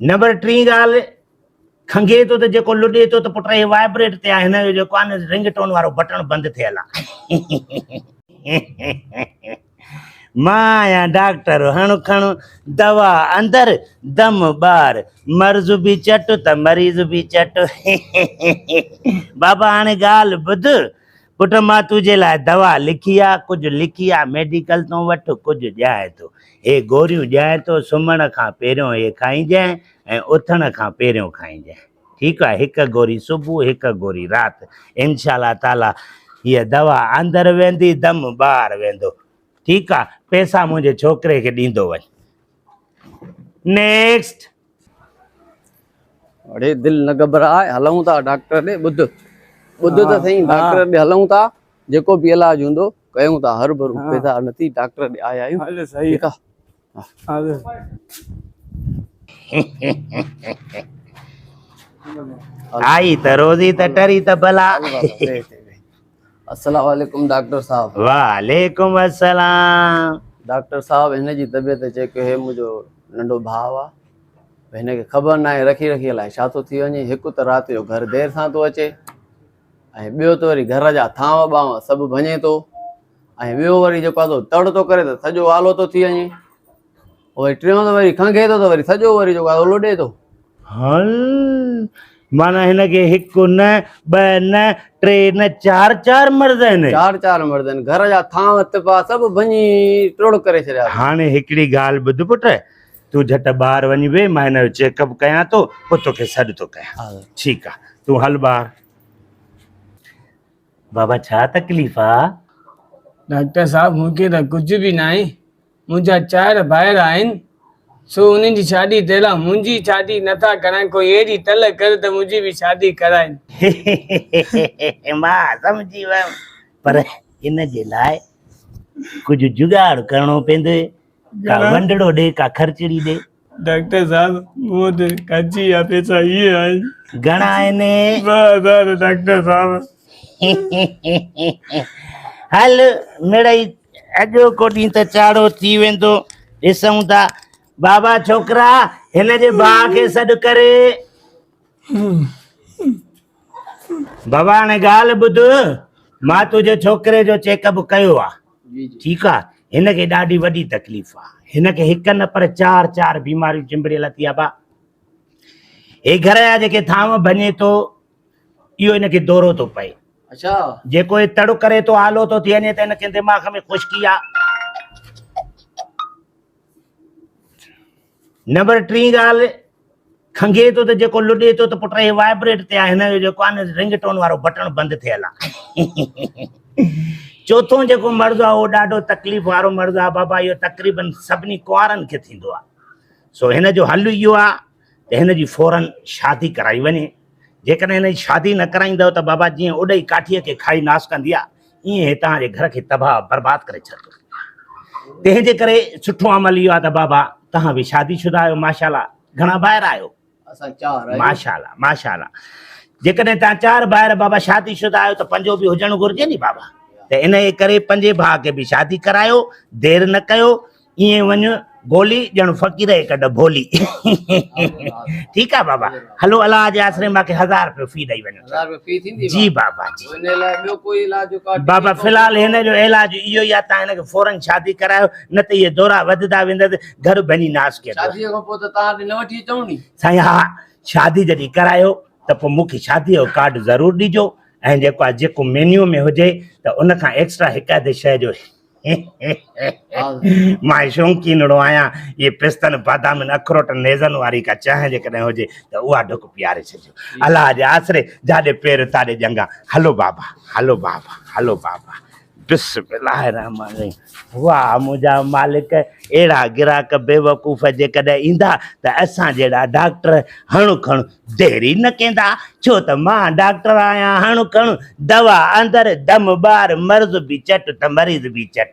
number 3 ॻाल्हि खंघे थो त जेको लुॾे थो त पुट हे वाइब्रेट ते आहे हिन जो जेको आहे न रिंगटोन वारो बटण बंदि थियल आहे मां आहियां डॉक्टर हण खण दवा अंदर दम ॿार मर्ज़ बि चट त मरीज़ बि चट बाबा हाणे ॻाल्हि ॿुध पुट मां तुंहिंजे लाइ दवा लिखी आहे कुझु लिखी आहे मेडिकल तो वठि कुझु ॼाए थो हे गोरियूं ॼाए थो सुम्हण खां पहिरियों हे खाइजांइ ऐं उथण खां पहिरियों खाइजांइ ठीकु आहे हिकु गोरी सुबुह हिकु गोरी राति इंशाअल्लाह ताला हीअ दवा अंदरि वेंदी दम ॿाहिरि वेंदो ठीकु आहे पैसा मुंहिंजे छोकिरे खे ॾींदो वञ नेक्स्ट अरे दिल न घबराए हलूं था डॉक्टर ॾे ॿुध ॿुध त सही डॉक्टर ॾे हलूं था जेको बि इलाज हूंदो कयूं था हर भरू पैसा नथी डॉक्टर ॾे आया आहियूं हल सही ठीकु आहे आई त रोज़ी त टरी त भला अस्सलाम वालेकुम डॉक्टर साहब वालेकुम अस्सलाम डॉक्टर साहब हिन जी तबियत चेक हे मुंहिंजो नंढो भाउ आहे हिन खे ख़बर न आहे रखी रखी अलाए छा थो थी वञे हिकु त राति जो घर देरि सां थो अचे ऐं ॿियो त वरी घर जा थांव ॿांव सभु भञे थो ऐं ॿियो वरी जेको आहे तड़ थो करे त सॼो आलो थो थी वञे वरी टियों त वरी खंघे थो त वरी सॼो वरी जेको आहे लुॾे थो हल माना हिनखे हिकु न ॿ न टे न चार मर्द आहिनि चार मर्द आहिनि घर जा थांव तिपा सभु भञी टोड़ करे छॾिया हाणे हिकिड़ी ॻाल्हि ॿुध पुट तूं झटि ॿाहिरि वञी वे मां हिन जो चेकअप कयां थो पोइ तोखे सॾु थो कयां ठीकु आहे तूं हल ॿाहिरि बाबा छा तकलीफ़ आहे डॉक्टर साहब मूंखे त कुझु बि न आहे मुंहिंजा 4 भाइर आहिनि सो उन्हनि जी शादी तेरा मुंहिंजी शादी नथा कराइनि कोई अहिड़ी तल करे त मुंहिंजी बि शादी कराइनि मां सम्झी वियुमि पर इन जे लाइ कुझु जुगाड़ करणो पवंदो का वंडड़ो ॾे का ख़र्चड़ी ॾे डॉक्टर साहब मूं वटि खर्ची या पैसा इहे आहिनि घणा आहिनि 1000 डॉक्टर साहब हल मिड़ई अॼो को ॾींहुं त चाड़ो थी वेंदो ॾिसूं था बाबा छोकिरा हिन जे भाउ खे सॾु करे बाबा हाणे ॻाल्हि ॿुध मां तुंहिंजे छोकिरे जो चेकअप कयो आहे ठीकु आहे हिनखे ॾाढी वॾी तकलीफ़ आहे हिनखे हिकु न पर 4 बीमारियूं चिंबड़ियल थी आहे हे घर जा जेके थांव भञे थो इहो हिनखे दौरो थो पए अच्छा जेको हे तड़ करे थो आलो थो थी वञे त हिनखे दिमाग़ में खुश्की आहे नंबर 3 ॻाल्हि खंघे थो त जेको लुॾे थो त पुट हे वाइब्रेट ते आहे हिन जो जेको आहे न रिंगटोन वारो बटण बंदि थियल आहे चौथों जेको मर्ज़ आहे उहो ॾाढो तकलीफ़ वारो मर्ज़ आहे बाबा इहो तक़रीबन सभिनी कुंवारनि खे थींदो आहे सो हिन जो हल इहो आहे त हिन जी फौरन शादी कराई वञे जेकॾहिं हिन जी शादी न कराईंदव त बाबा जीअं उॾई काठीअ खे खाई नास कंदी आहे ईअं हे तव्हांजे घर खे तबाह बर्बाद करे छॾंदो तंहिंजे करे सुठो अमल इहो आहे त बाबा तव्हां बि शादीशुदा आहियो माशाल्लाह घणा ॿाहिरि आहियो असां 4 माशाल्लाह जेकॾहिं तव्हां 4 ॿाहिरि बाबा शादीशुदा आहियो त पंजो बि हुजणु घुरिजे नी बाबा त इन करे पंजे भाउ खे बि शादी करायो देरि न कयो ईअं वञ गोली ॼण फ़क़ीर जे कढ भोली ठीकु आहे बाबा हलो अलाह जे आसरे मूंखे 1000 रुपयो फी ॾेई वञो 1000 रुपए फी थींदी जी बाबा जी इन लाइ ॿियो कोई इलाज बाबा फ़िलहाल हिन जो इलाज इहो ई आहे तव्हां हिनखे फौरन शादी करायो न त इहे दौरा वधंदा वेंदसि घर बनी नास कयो शादीअ खां पोइ त तव्हां न वठी अचूं नी साईं हा शादी जॾहिं करायो त पोइ मूंखे शादीअ जो कार्ड ज़रूरु ॾिजो ऐं जेको आहे जेको मेन्यू में हुजे त उन खां एक्स्ट्रा हिकु अधु शइ जो मां शौक़ीनड़ो आहियां इहे पिस्तनि बादामनि अखरोटनि नेज़नि वारी का चांहि जेकॾहिं हुजे त उहा ढुक पीआरे छॾिजो अलाह जे आसरे जाॾे पेर ताॾे ॼंगा हलो बाबा बिस्मिल्लाह रहमान रहीम वाह मुंहिंजा मालिक अहिड़ा गिराक बेवकूफ़ जेकॾहिं ईंदा त असां जहिड़ा डॉक्टर हणु खणु देरि न कंदा छो त मां डॉक्टर आहियां हणु खणु दवा अंदरि दम ॿार मर्ज़ बि चट त मरीज़ बि चट